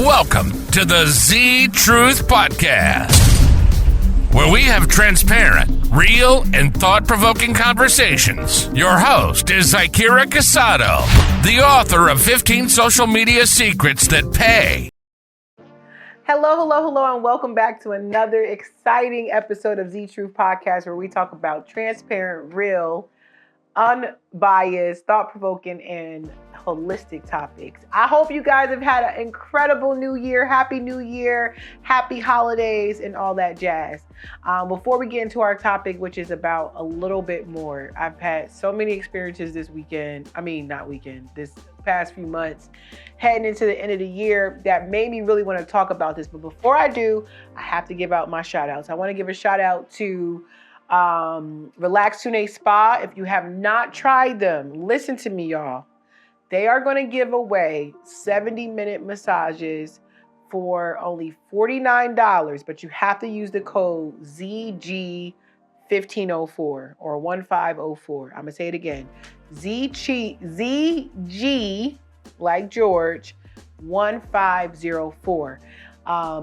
Welcome to the Z Truth Podcast, where we have transparent, real, and thought-provoking conversations. Your host is Zakira Casado, the author of 15 Social Media Secrets That Pay. Hello, and welcome back to another exciting episode of Z Truth Podcast, where we talk about transparent, real, unbiased, thought-provoking, and holistic topics. I hope you guys have had an incredible new year. Happy New Year, happy holidays, and all that jazz. Before we get into our topic, which is about a little bit more, I've had so many experiences this past few months, heading into the end of the year, that made me really want to talk about this. But before I do, I have to give out my shout outs. I want to give a shout out to Relax Tune Spa. If you have not tried them, listen to me, y'all. They are going to give away 70-minute massages for only $49, but you have to use the code ZG1504 or 1504. I'm going to say it again. ZG, like George, 1504.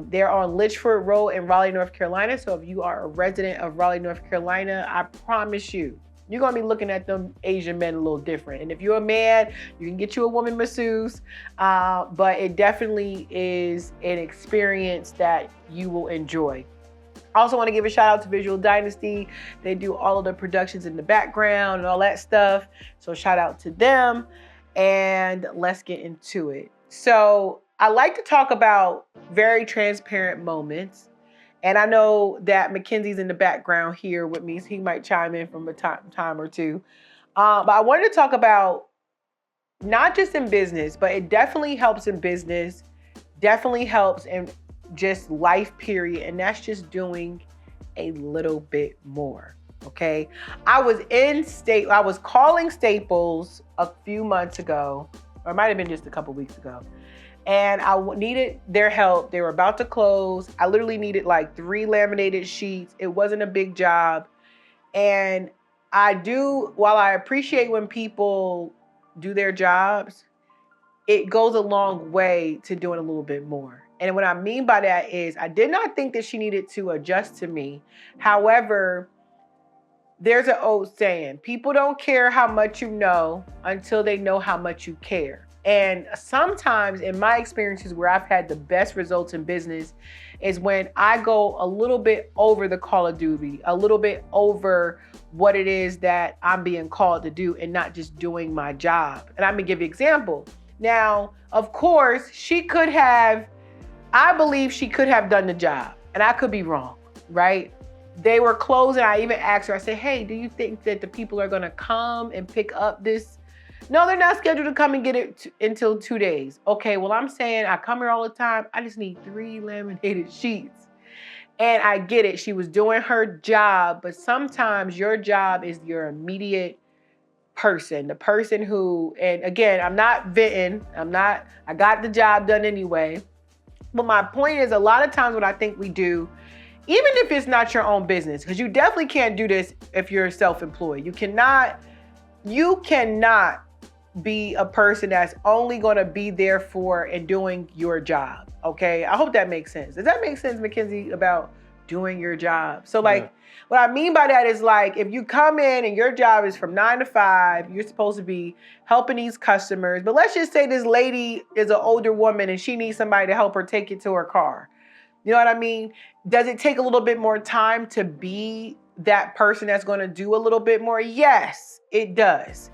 They're on Litchford Road in Raleigh, North Carolina. So if you are a resident of Raleigh, North Carolina, I promise you're going to be looking at them Asian men a little different. And if you're a man, you can get you a woman masseuse. But it definitely is an experience that you will enjoy. I also want to give a shout out to Visual Dynasty. They do all of the productions in the background and all that stuff. So shout out to them. And let's get into it. So I like to talk about very transparent moments. And I know that Mackenzie's in the background here with me, so he might chime in from a time or two. But I wanted to talk about not just in business, but it definitely helps in business, definitely helps in just life, period. And that's just doing a little bit more, okay? I was calling Staples a few months ago, or it might have been just a couple weeks ago. And I needed their help. They were about to close. I literally needed like 3 laminated sheets. It wasn't a big job. And while I appreciate when people do their jobs, it goes a long way to doing a little bit more. And what I mean by that is I did not think that she needed to adjust to me. However, there's an old saying, people don't care how much you know until they know how much you care. And sometimes in my experiences where I've had the best results in business is when I go a little bit over the call of duty, a little bit over what it is that I'm being called to do and not just doing my job. And I'm gonna give you an example. Now, of course, I believe she could have done the job, and I could be wrong, right? They were closing. I even asked her, I said, hey, do you think that the people are gonna come and pick up this? No, they're not scheduled to come and get it until 2 days. Okay, well, I'm saying I come here all the time. I just need 3 laminated sheets. And I get it. She was doing her job, but sometimes your job is your immediate person, the person who, and again, I'm not venting. I got the job done anyway. But my point is, a lot of times what I think we do, even if it's not your own business, because you definitely can't do this if you're self-employed. You cannot be a person that's only going to be there for and doing your job. Okay. I hope that makes sense. Does that make sense, Mackenzie, about doing your job? So What I mean by that is like, if you come in and your job is from 9 to 5, you're supposed to be helping these customers. But let's just say this lady is an older woman and she needs somebody to help her take it to her car. You know what I mean? Does it take a little bit more time to be that person that's going to do a little bit more? Yes, it does.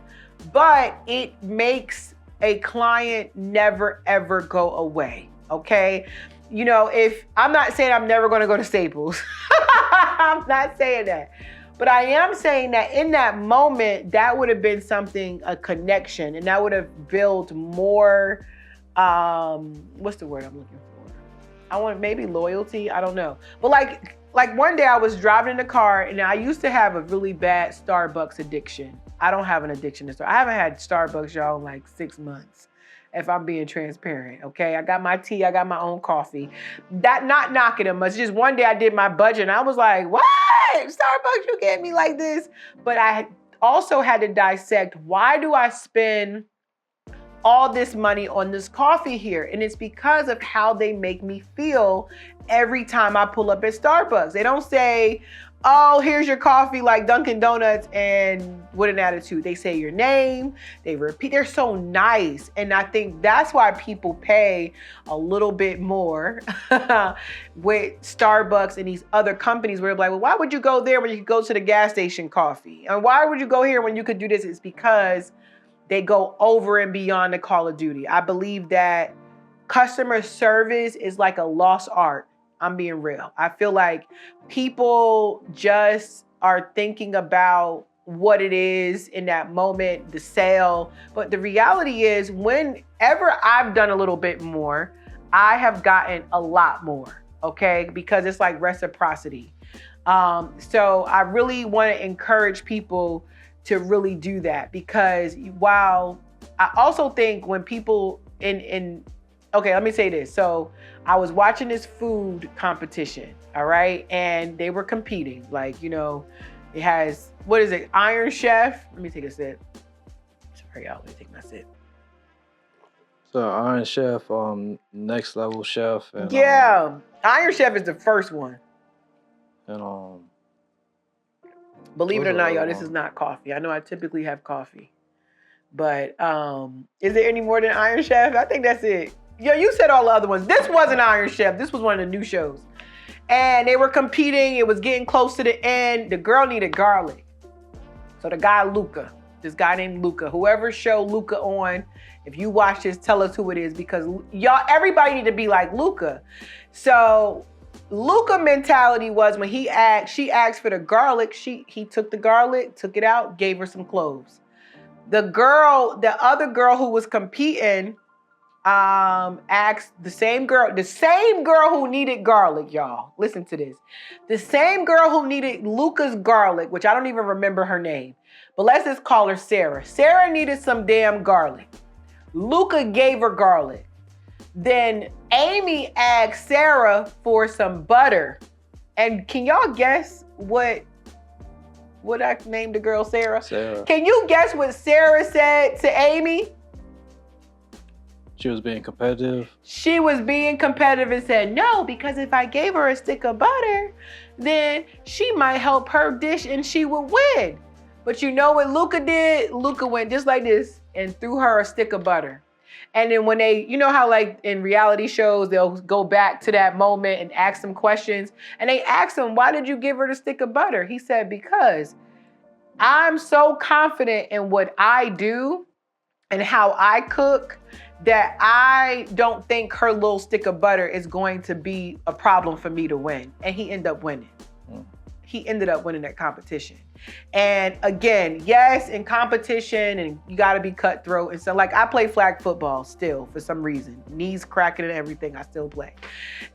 But it makes a client never, ever go away, okay? You know, I'm not saying I'm never going to go to Staples. I'm not saying that. But I am saying that in that moment, that would have been a connection, and that would have built more, what's the word I'm looking for? Maybe loyalty, I don't know. But like one day I was driving in the car, and I used to have a really bad Starbucks addiction. I don't have an addiction to Starbucks. I haven't had Starbucks, y'all, in like 6 months, if I'm being transparent, okay? I got my tea, I got my own coffee. That not knocking them much. Just one day I did my budget, and I was like, what? Starbucks, you get me like this? But I also had to dissect, why do I spend all this money on this coffee here. And it's because of how they make me feel every time I pull up at Starbucks. They don't say, oh, here's your coffee like Dunkin' Donuts and with an attitude. They say your name, they repeat. They're so nice. And I think that's why people pay a little bit more with Starbucks and these other companies where they're like, well, why would you go there when you could go to the gas station coffee? And why would you go here when you could do this? It's because they go over and beyond the Call of Duty. I believe that customer service is like a lost art. I'm being real. I feel like people just are thinking about what it is in that moment, the sale. But the reality is, whenever I've done a little bit more, I have gotten a lot more, okay? Because it's like reciprocity. So I really want to encourage people to really do that, because while I also think when people okay, let me say this. So I was watching this food competition, all right? And they were competing. Like, you know, it has, what is it? Iron Chef. Let me take a sip. Sorry, y'all. Let me take my sip. So Iron Chef, Next Level Chef. And, yeah. Iron Chef is the first one. And believe it or not, y'all, this is not coffee. I know I typically have coffee. But is there any more than Iron Chef? I think that's it. Yo, you said all the other ones. This wasn't Iron Chef. This was one of the new shows. And they were competing. It was getting close to the end. The girl needed garlic. So the guy, Luca, this guy named Luca, whoever show Luca on, if you watch this, tell us who it is, because y'all, everybody need to be like Luca. So Luca mentality was when she asked for the garlic, he took the garlic, took it out, gave her some cloves. The other girl who was competing, asked the same girl who needed garlic, y'all. Listen to this. The same girl who needed Luca's garlic, which I don't even remember her name, but let's just call her Sarah. Sarah needed some damn garlic. Luca gave her garlic. Then Amy asked Sarah for some butter. And can y'all guess what I named the girl Sarah? Sarah. Can you guess what Sarah said to Amy? She was being competitive. She was being competitive and said, no, because if I gave her a stick of butter, then she might help her dish and she would win. But you know what Luca did? Luca went just like this and threw her a stick of butter. And then when you know how like in reality shows, they'll go back to that moment and ask them questions. And they asked him, why did you give her the stick of butter? He said, because I'm so confident in what I do and how I cook that I don't think her little stick of butter is going to be a problem for me to win. And he ended up winning. He ended up winning that competition. And again, yes, in competition, and you got to be cutthroat. And so like I play flag football still for some reason, knees cracking and everything, I still play.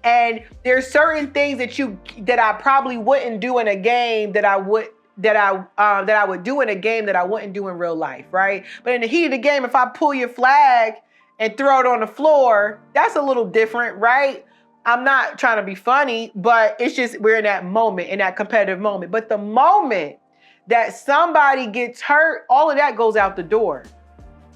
And there's certain things that I probably wouldn't do in a game that I would do in a game that I wouldn't do in real life, right? But in the heat of the game, if I pull your flag and throw it on the floor, that's a little different, right? I'm not trying to be funny, but it's just we're in that moment, in that competitive moment. But the moment that somebody gets hurt, all of that goes out the door.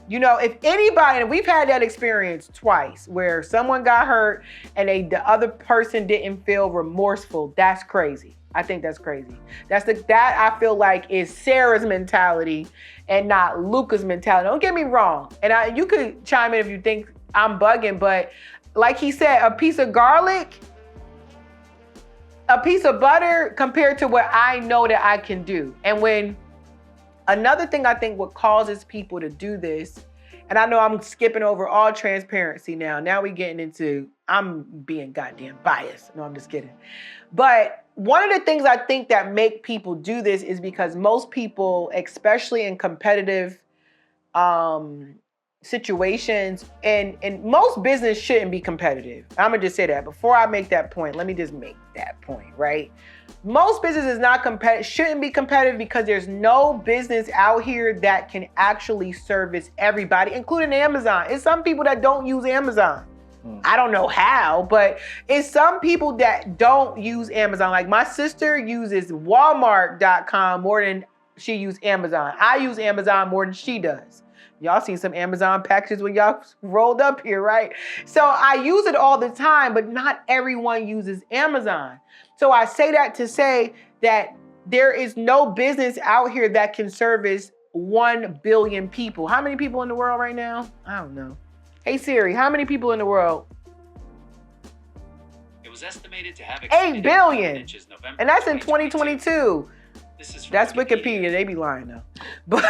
You know, if anybody, and we've had that experience twice, where someone got hurt and the other person didn't feel remorseful, that's crazy. I think that's crazy. That I feel like is Sarah's mentality and not Luca's mentality. Don't get me wrong. And you could chime in if you think I'm bugging, but like he said, a piece of garlic, a piece of butter compared to what I know that I can do. And another thing I think what causes people to do this, and I know I'm skipping over all transparency now. Now we getting into, I'm being goddamn biased. No, I'm just kidding. But one of the things I think that make people do this is because most people, especially in competitive situations, and most business shouldn't be competitive. I'm gonna just say that. Before I make that point, let me just make that point, right? Most business is not shouldn't be competitive because there's no business out here that can actually service everybody, including Amazon. It's some people that don't use Amazon. I don't know how, but it's some people that don't use Amazon. Like my sister uses Walmart.com more than she uses Amazon. I use Amazon more than she does. Y'all seen some Amazon packages when y'all rolled up here, right? So I use it all the time, but not everyone uses Amazon. So I say that to say that there is no business out here that can service 1 billion people. How many people in the world right now? I don't know. Hey Siri, how many people in the world? It was estimated to have 8 billion. November And that's in 2022. That's Wikipedia. They be lying though. But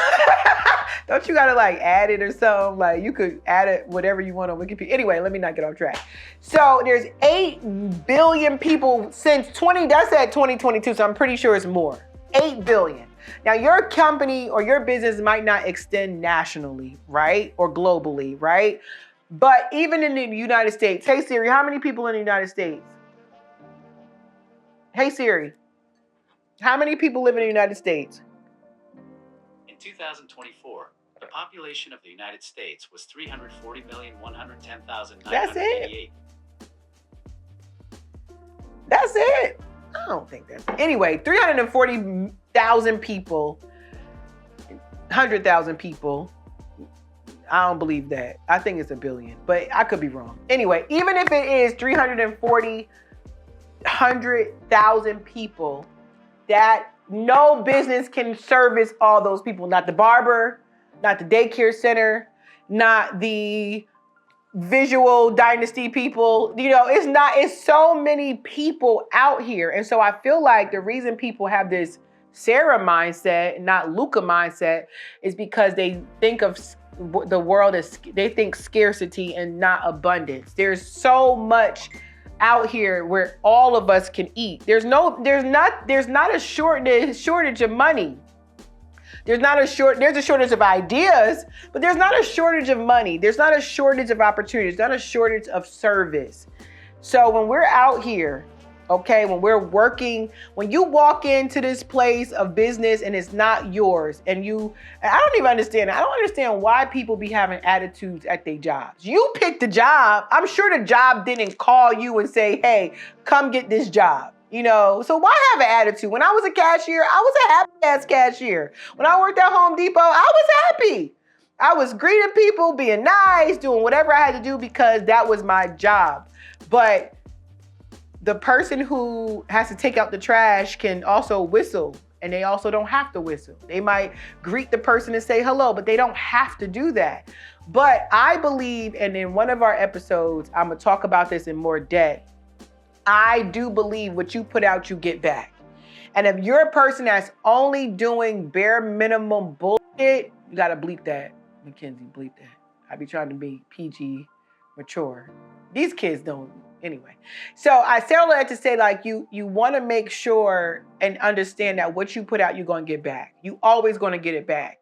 don't you gotta like add it or something? Like you could add it whatever you want on Wikipedia. Anyway, let me not get off track. So there's 8 billion people since that's at 2022, so I'm pretty sure it's more. 8 billion. Now your company or your business might not extend nationally, right? Or globally, right? But even in the United States, hey Siri, how many people in the United States? Hey Siri. How many people live in the United States? In 2024, the population of the United States was 340,110,988. That's it. That's it. I don't think that's it. Anyway, 340,000 people, 100,000 people. I don't believe that. I think it's 1 billion, but I could be wrong. Anyway, even if it is 100,000 people, that no business can service all those people. Not the barber, not the daycare center, not the visual dynasty people. You know, it's so many people out here. And so I feel like the reason people have this Sarah mindset, not Luca mindset, is because they think of the world as, they think scarcity and not abundance. There's so much out here where all of us can eat. There's not a shortage of money. There's a shortage of ideas, but there's not a shortage of money. There's not a shortage of opportunities. There's not a shortage of service. So when we're out here, okay, when we're working, when you walk into this place of business and it's not yours, and I don't even understand. I don't understand why people be having attitudes at their jobs. You picked the job. I'm sure the job didn't call you and say, hey, come get this job. You know, so why have an attitude? When I was a cashier, I was a happy ass cashier. When I worked at Home Depot, I was happy. I was greeting people, being nice, doing whatever I had to do because that was my job. But the person who has to take out the trash can also whistle, and they also don't have to whistle. They might greet the person and say hello, but they don't have to do that. But I believe, and in one of our episodes, I'm gonna talk about this in more depth. I do believe what you put out, you get back. And if you're a person that's only doing bare minimum bullshit, you gotta bleep that. Mackenzie, bleep that. I be trying to be PG, mature. These kids don't. Anyway, so I say all that to say, like, you want to make sure and understand that what you put out, you're going to get back. You always going to get it back.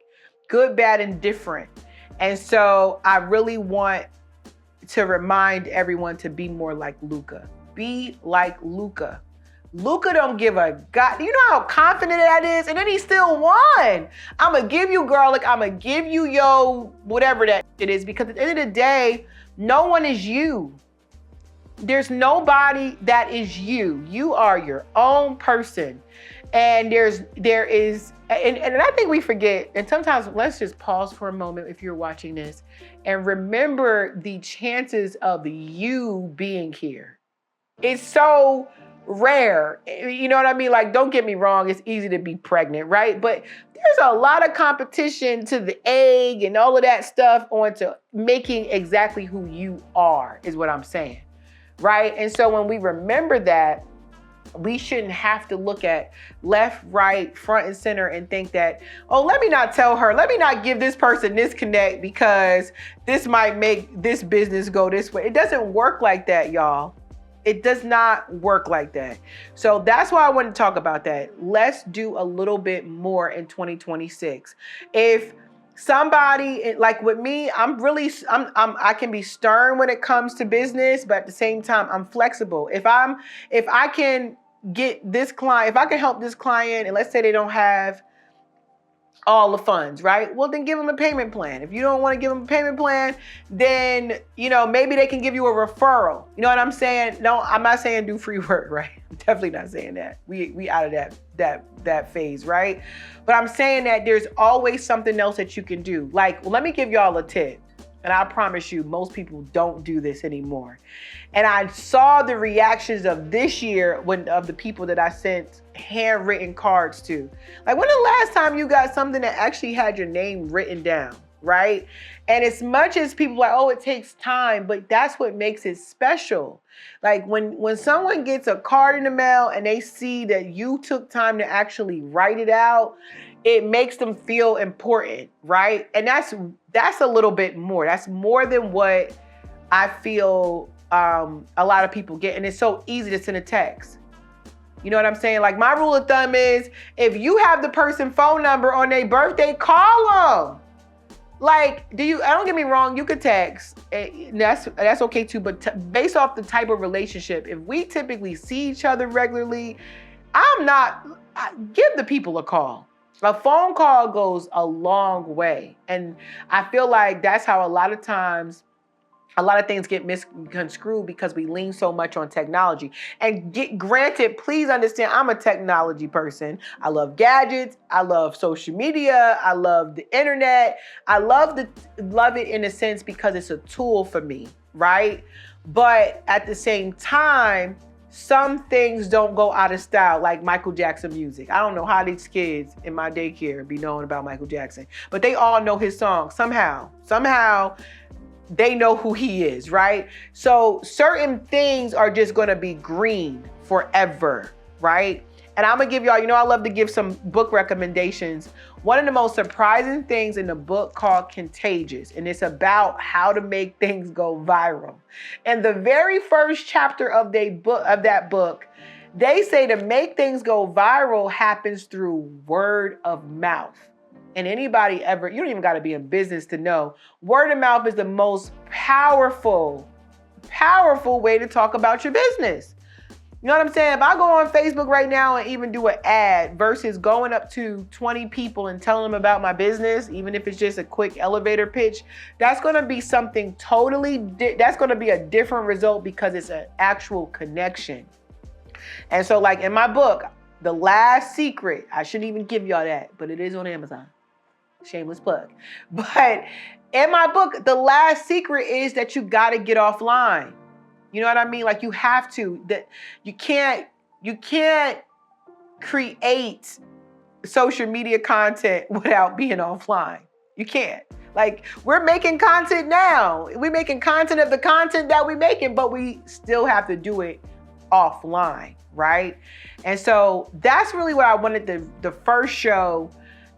Good, bad, and different. And so I really want to remind everyone to be more like Luca. Be like Luca. Luca don't give a god. Do you know how confident that is? And then he still won. I'm going to give you garlic. I'm going to give you whatever that it is. Because at the end of the day, no one is you. There's nobody that is you. You are your own person. And there is, and I think we forget, and sometimes let's just pause for a moment if you're watching this and remember the chances of you being here. It's so rare. You know what I mean? Like, don't get me wrong, it's easy to be pregnant, right? But there's a lot of competition to the egg and all of that stuff onto making exactly who you are, is what I'm saying. Right? And so when we remember that, we shouldn't have to look at left, right, front, and center and think that, oh, let me not tell her, let me not give this person this connect because this might make this business go this way. It doesn't work like that, y'all. It does not work like that. So that's why I want to talk about that. Let's do a little bit more in 2026. If somebody like with me, I can be stern when it comes to business, but at the same time, I'm flexible. If I can get this client, if I can help this client, and let's say they don't have all the funds, right? Well, then give them a payment plan. If you don't want to give them a payment plan, then, maybe they can give you a referral. You know what I'm saying? No, I'm not saying do free work, right? I'm definitely not saying that. We out of that phase, right? But I'm saying that there's always something else that you can do. Like, let me give y'all a tip. And I promise you, most people don't do this anymore. And I saw the reactions of this year of the people that I sent handwritten cards to. Like, when the last time you got something that actually had your name written down, right? And as much as people are like, oh, it takes time, but that's what makes it special. Like when someone gets a card in the mail and they see that you took time to actually write it out, it makes them feel important, right? And that's a little bit more. That's more than what I feel a lot of people get. And it's so easy to send a text. You know what I'm saying? Like, my rule of thumb is, if you have the person's phone number on their birthday, call them. Like, don't get me wrong, you could text. That's okay too, but based off the type of relationship, if we typically see each other regularly, give the people a call. A phone call goes a long way. And I feel like that's how a lot of times a lot of things get misconstrued because we lean so much on technology. And granted, please understand, I'm a technology person. I love gadgets. I love social media. I love the internet. I love it in a sense because it's a tool for me, right? But at the same time, some things don't go out of style, like Michael Jackson music. I don't know how these kids in my daycare be knowing about Michael Jackson, but they all know his songs somehow. They know who he is, right? So certain things are just gonna be green forever, right? And I'm gonna give y'all, I love to give some book recommendations. One of the most surprising things in the book called Contagious, and it's about how to make things go viral. And the very first chapter of that book, they say to make things go viral happens through word of mouth. And anybody you don't even got to be in business to know, word of mouth is the most powerful way to talk about your business. You know what I'm saying? If I go on Facebook right now and even do an ad versus going up to 20 people and telling them about my business, even if it's just a quick elevator pitch, that's going to be something that's going to be a different result because it's an actual connection. And so, like in my book, The Last Secret, I shouldn't even give y'all that, but it is on Amazon. Shameless plug. But in my book, the last secret is that you got to get offline. You know what I mean? Like, you have to. That you can't create social media content without being offline. You can't. Like, we're making content now. We're making content of the content that we're making, but we still have to do it offline, right? And so that's really what I wanted the first show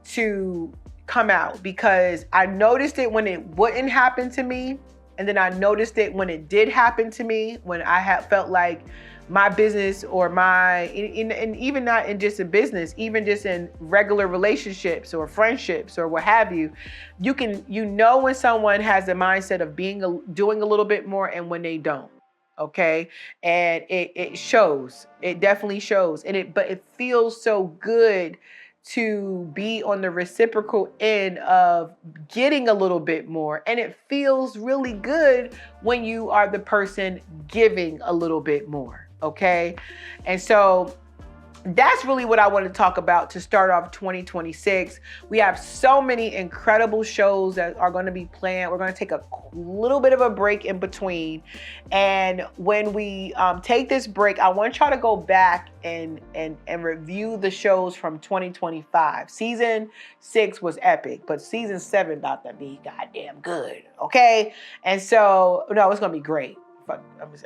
to come out, because I noticed it when it wouldn't happen to me. And then I noticed it when it did happen to me, when I felt like my business or and even not in just a business, even just in regular relationships or friendships or what have you, you know when someone has the mindset of doing a little bit more and when they don't. Okay. And it shows, it definitely shows. But it feels so good to be on the reciprocal end of getting a little bit more. And it feels really good when you are the person giving a little bit more. Okay. And so that's really what I want to talk about to start off 2026. We have so many incredible shows that are going to be planned. We're going to take a little bit of a break in between. And when we take this break, I want y'all to go back and review the shows from 2025. Season 6 was epic, but season 7 about to be goddamn good. Okay. And so, no, it's going to be great.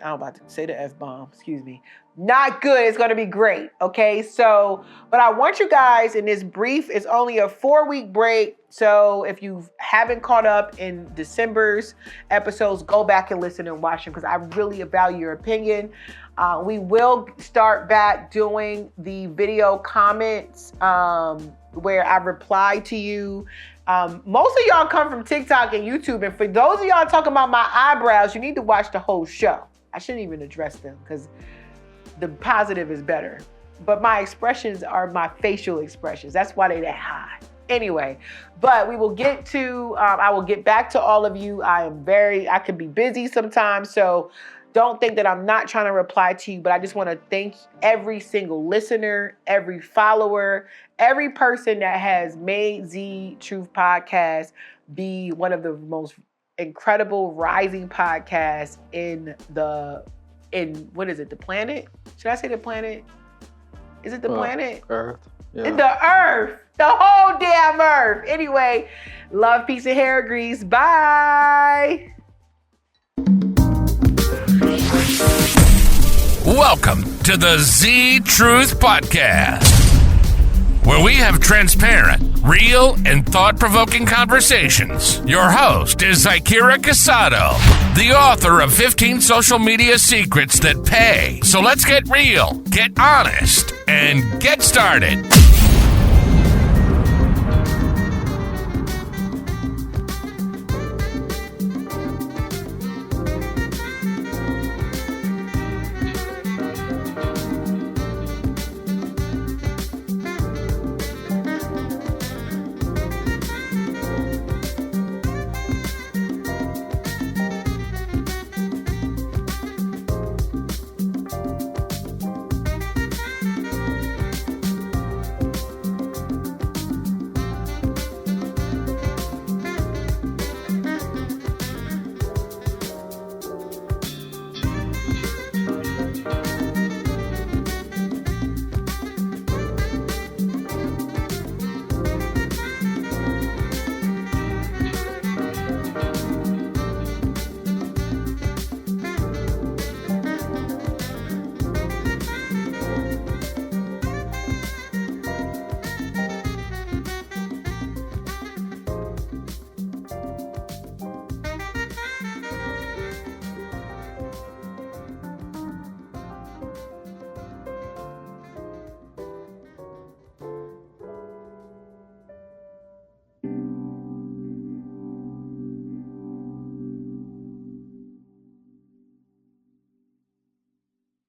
I'm about to say the F-bomb, excuse me. Not good, it's gonna be great, okay? So, but I want you guys in this brief, it's only a 4-week break. So if you haven't caught up in December's episodes, go back and listen and watch them because I really value your opinion. We will start back doing the video comments where I reply to you. Most of y'all come from TikTok and YouTube, and for those of y'all talking about my eyebrows, you need to watch the whole show. I shouldn't even address them because the positive is better. But my expressions are my facial expressions. That's why they're that high. Anyway, but we will get to, I will get back to all of you. I can be busy sometimes, so don't think that I'm not trying to reply to you, but I just want to thank every single listener, every follower, every person that has made Z Truth Podcast be one of the most incredible rising podcasts in what is it, the planet? Should I say the planet? Is it the planet? Earth. Yeah. In the earth. The whole damn earth. Anyway, love, peace, and hair grease. Bye. Welcome to the Z Truth Podcast, where we have transparent, real, and thought-provoking conversations. Your host is Zakira Casado, the author of 15 social media secrets that pay. So let's get real, get honest, and get started.